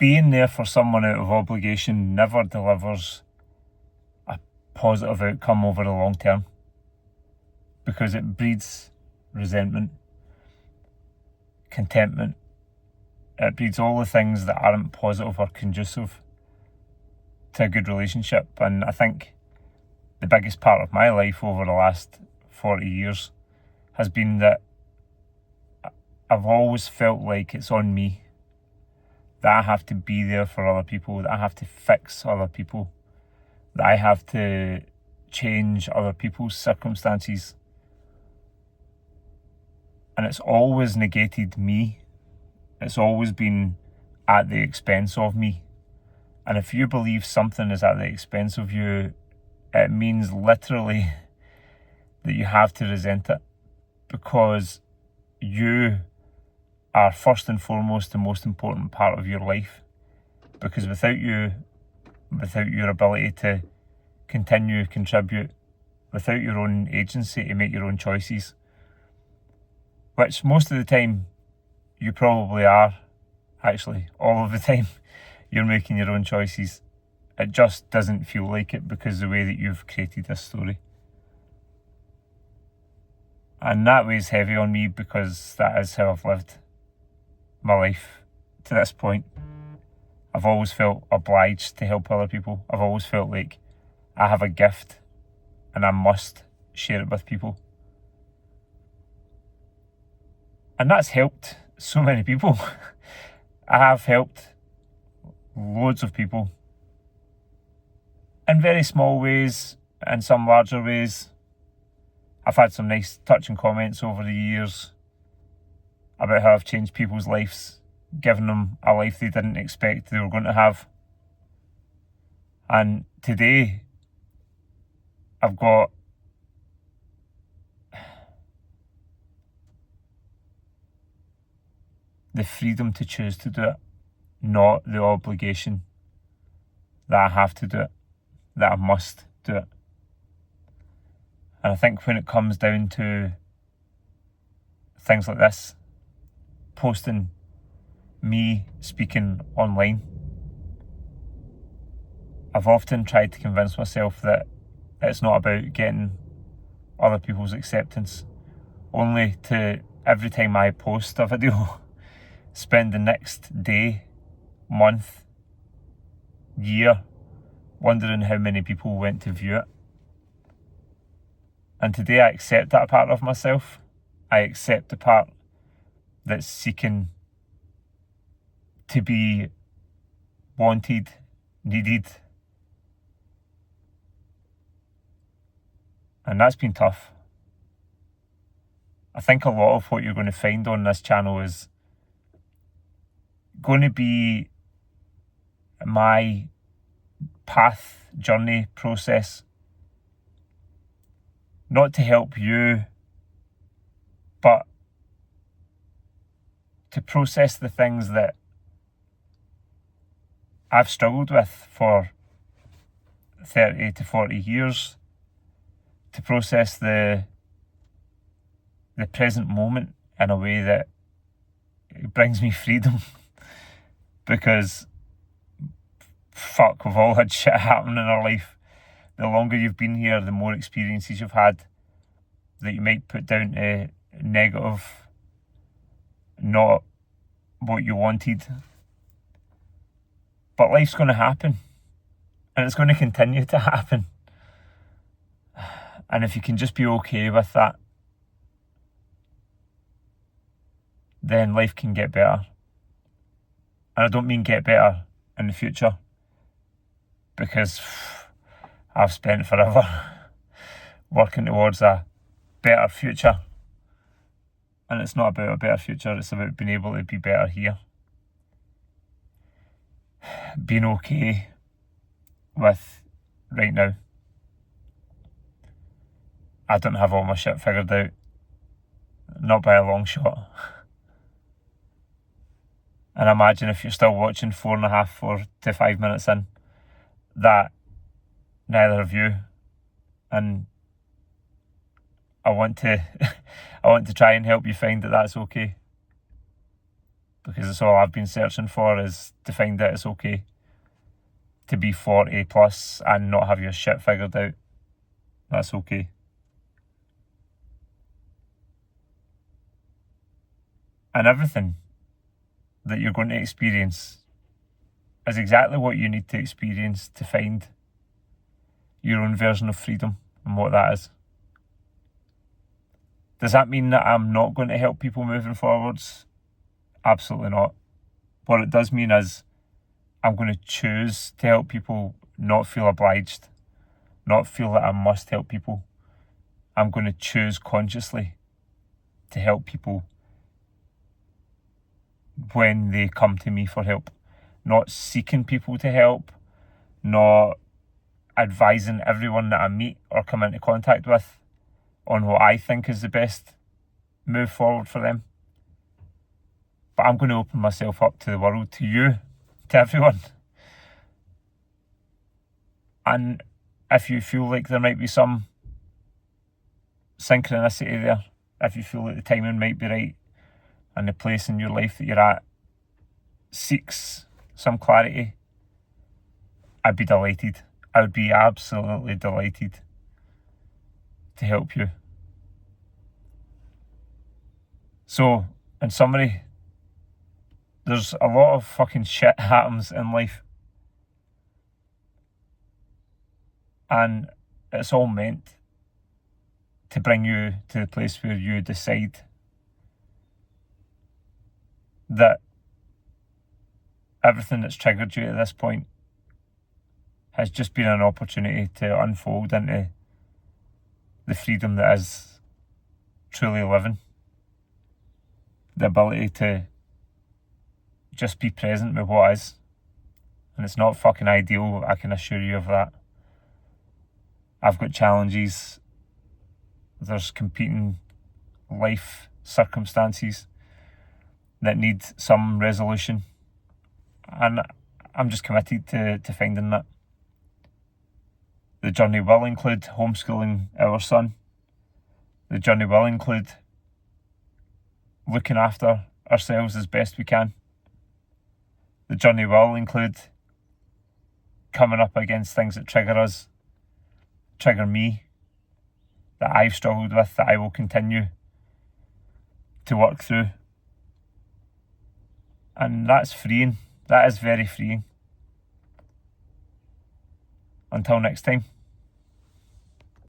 being there for someone out of obligation never delivers a positive outcome over the long term, because it breeds resentment, contentment. It breeds all the things that aren't positive or conducive to a good relationship. And I think the biggest part of my life over the last 40 years has been that I've always felt like it's on me, that I have to be there for other people, that I have to fix other people, that I have to change other people's circumstances. And it's always negated me. It's always been at the expense of me. And if you believe something is at the expense of you, it means literally that you have to resent it, because you are first and foremost the most important part of your life. Because without you, without your ability to continue, contribute, without your own agency to make your own choices, which most of the time you probably are, actually, all of the time you're making your own choices. It just doesn't feel like it because the way that you've created this story. And that weighs heavy on me, because that is how I've lived my life to this point. I've always felt obliged to help other people. I've always felt like I have a gift and I must share it with people. And that's helped so many people. I have helped loads of people in very small ways, in some larger ways. I've had some nice touching comments over the years about how I've changed people's lives, given them a life they didn't expect they were going to have. And today, I've got the freedom to choose to do it, not the obligation that I have to do it, that I must do it. And I think when it comes down to things like this, posting me speaking online, I've often tried to convince myself that it's not about getting other people's acceptance, only to, every time I post a video, spend the next day, month, year wondering how many people went to view it. And today I accept that part of myself. I accept the part that's seeking to be wanted, needed. And that's been tough. I think a lot of what you're going to find on this channel is going to be my path, journey, process. Not to help you, but to process the things that I've struggled with for 30 to 40 years. To process the present moment in a way that it brings me freedom. Because fuck, we've all had shit happen in our life. The longer you've been here, the more experiences you've had that you might put down to negative, not what you wanted. But life's going to happen, and it's going to continue to happen. And if you can just be okay with that, then life can get better. And I don't mean get better in the future, because I've spent forever working towards a better future. And it's not about a better future, it's about being able to be better here. Being okay with right now. I don't have all my shit figured out. Not by a long shot. And imagine if you're still watching 4 to 5 minutes in, that neither of you. And I want to I want to try and help you find that that's okay. because it's all I've been searching for, is to find that it's okay to be 40 plus and not have your shit figured out. That's okay. And everything that you're going to experience is exactly what you need to experience to find your own version of freedom and what that is. Does that mean that I'm not going to help people moving forwards? Absolutely not. What it does mean is I'm going to choose to help people, not feel obliged, not feel that I must help people. I'm going to choose consciously to help people when they come to me for help. Not seeking people to help, not advising everyone that I meet or come into contact with on what I think is the best move forward for them. But I'm going to open myself up to the world, to you, to everyone. And if you feel like there might be some synchronicity there, if you feel like the timing might be right and the place in your life that you're at seeks some clarity, I'd be delighted. I would be absolutely delighted to help you. So, in summary, there's a lot of fucking shit happens in life. And it's all meant to bring you to the place where you decide that everything that's triggered you at this point has just been an opportunity to unfold into the freedom that is truly living. The ability to just be present with what is. And it's not fucking ideal, I can assure you of that. I've got challenges. There's competing life circumstances that need some resolution. And I'm just committed to finding that. The journey will include homeschooling our son. The journey will include looking after ourselves as best we can. The journey will include coming up against things that trigger us, trigger me, that I've struggled with, that I will continue to work through. And that's freeing. That is very freeing. Until next time.